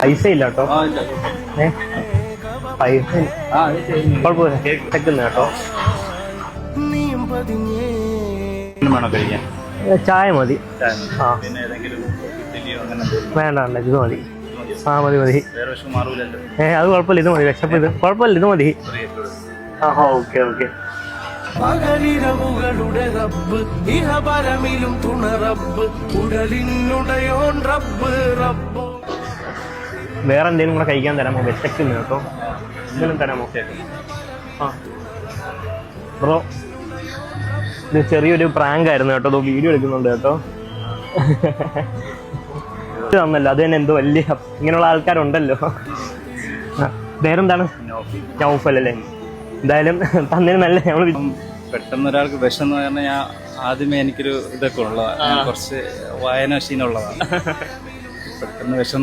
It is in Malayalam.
പൈസ ഇല്ല കേട്ടോ. പൈസ കുഴപ്പമില്ല, കേൾക്കുന്ന കേട്ടോ. ചായ മതി. ആ വേണ്ട വേണ്ട, ഇത് മതി. ആ മതി മതി. അത് കുഴപ്പമില്ല, ഇത് മതി. വിശപ്പ് ഇത് കുഴപ്പമില്ല, ഇത് മതി. ആ ഓക്കെ ഓക്കെ. പകലിരവുകളുടെ റബ്ബ് ഇഹപരമിലും തുണ റബ്ബ് ഉടലിനുടയോൻ റബ്ബ് റബ്ബ്. വേറെ എന്തെങ്കിലും കൂടെ കഴിക്കാൻ തരാമോ? വിശക്കുന്നു കേട്ടോ. എന്തെങ്കിലും തരാമോ? ആ ബ്രോ, ഇത് ചെറിയൊരു പ്രാങ്ക് ആയിരുന്നു കേട്ടോ. വീഡിയോ എടുക്കുന്നുണ്ട് കേട്ടോ. ഇത് തന്നല്ലോ, അത് തന്നെ എന്തോ വലിയ ഇങ്ങനെയുള്ള ആൾക്കാരുണ്ടല്ലോ. പേരെന്താണ്? നൗഫൽ അല്ലേ? എന്തായാലും തന്നതിന് നല്ല. ഞങ്ങൾ പെട്ടെന്ന് ഒരാൾക്ക് വിഷം പറഞ്ഞാൽ ഞാൻ ആദ്യമേ എനിക്കൊരു ഇതൊക്കെ ഉള്ളതാണ്, കുറച്ച് വായനാശീലമുള്ളതാണ്. പെട്ടെന്ന് വിഷം